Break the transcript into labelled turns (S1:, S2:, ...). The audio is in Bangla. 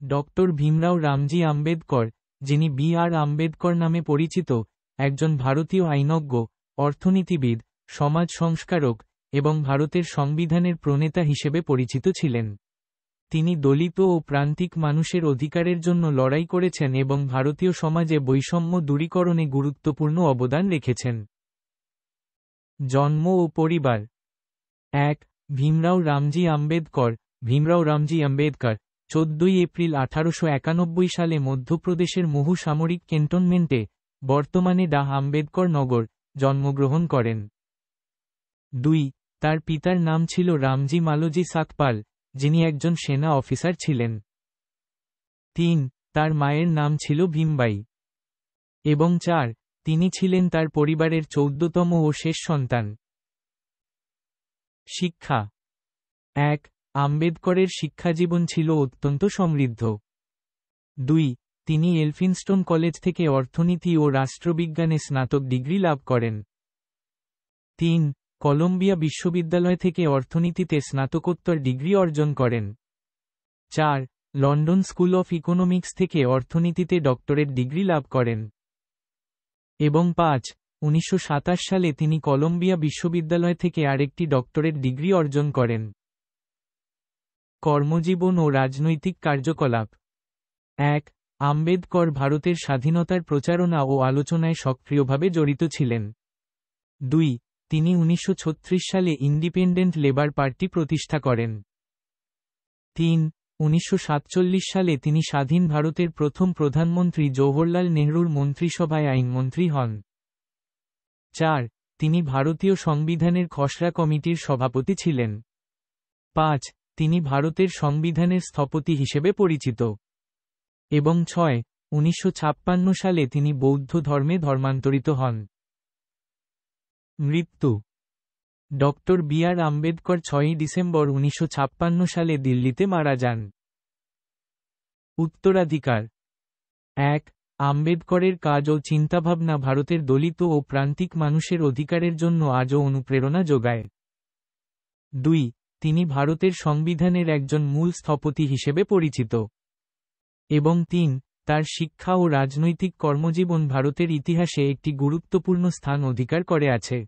S1: ডক্টর ভীমরাও রামজি আম্বেদকর, যিনি বি.আর. আম্বেদকর নামে পরিচিত, একজন ভারতীয় আইনজ্ঞ, অর্থনীতিবিদ, সমাজ সংস্কারক এবং ভারতের সংবিধানের প্রণেতা হিসেবে পরিচিত ছিলেন। তিনি দলিত ও প্রান্তিক মানুষের অধিকারের জন্য লড়াই করেছেন এবং ভারতীয় সমাজে বৈষম্য দূরীকরণে গুরুত্বপূর্ণ অবদান রেখেছেন। জন্ম ও পরিবার। ১. ভীমরাও রামজি আম্বেদকর। ভীমরাও রামজি আম্বেদকর ১৪ এপ্রিল ১৮৯১ সালে মধ্যপ্রদেশের মহু সামরিক ক্যান্টনমেন্টে, বর্তমানে ডাহ আম্বেদকর নগর, জন্মগ্রহণ করেন। ২. তার পিতার নাম ছিল রামজি মালোজি সাকপাল, যিনি একজন সেনা অফিসার ছিলেন। ৩. তার মায়ের নাম ছিল ভীমবাই। এবং ৪. তিনি ছিলেন তার পরিবারের ১৪তম ও শেষ সন্তান। শিক্ষা। ১. আম্বেদকরের শিক্ষাজীবন ছিল অত্যন্ত সমৃদ্ধ। ২. তিনি এলফিনস্টোন কলেজ থেকে অর্থনীতি ও রাষ্ট্রবিজ্ঞানে স্নাতক ডিগ্রি লাভ করেন। ৩. কলম্বিয়া বিশ্ববিদ্যালয় থেকে অর্থনীতিতে স্নাতকোত্তর ডিগ্রি অর্জন করেন। ৪. লন্ডন স্কুল অফ ইকোনমিক্স থেকে অর্থনীতিতে ডক্টরেট ডিগ্রি লাভ করেন। এবং ৫. ১৯২৭ সালে তিনি কলম্বিয়া বিশ্ববিদ্যালয় থেকে আরেকটি ডক্টরেট ডিগ্রি অর্জন করেন। কর্মজীবন ও রাজনৈতিক কার্যকলাপ। ১. আম্বেদকর ভারতের স্বাধীনতার প্রচারণা ও আলোচনায় সক্রিয়ভাবে জড়িত ছিলেন। ২. তিনি ১৯৩৬ সালে ইন্ডিপেন্ডেন্ট লেবার পার্টি প্রতিষ্ঠা করেন। ৩. ১৯৪৭ সালে তিনি স্বাধীন ভারতের প্রথম প্রধানমন্ত্রী জওহরলাল নেহরুর মন্ত্রিসভায় আইনমন্ত্রী হন। ৪. তিনি ভারতীয় সংবিধানের খসড়া কমিটির সভাপতি ছিলেন। ৫. তিনি ভারতের সংবিধানের স্থপতি হিসেবে পরিচিত। এবং ৬. ১৯৫৬ সালে তিনি বৌদ্ধ ধর্মে ধর্মান্তরিত হন। মৃত্যু। Doctor B R. আম্বেদকর ৬ ডিসেম্বর ১৯৫৬ সালে দিল্লিতে মারা যান। উত্তরাধিকার। ১. আম্বেদকরের কাজ ও চিন্তাভাবনা ভারতের দলিত ও প্রান্তিক মানুষের অধিকারের জন্য আজও অনুপ্রেরণা যোগায়। ২. তিনি ভারতের সংবিধানের একজন মূল স্থপতি হিসেবে পরিচিত। এবং ৩. তার শিক্ষা ও রাজনৈতিক কর্মজীবন ভারতের ইতিহাসে একটি গুরুত্বপূর্ণ স্থান অধিকার করে আছে।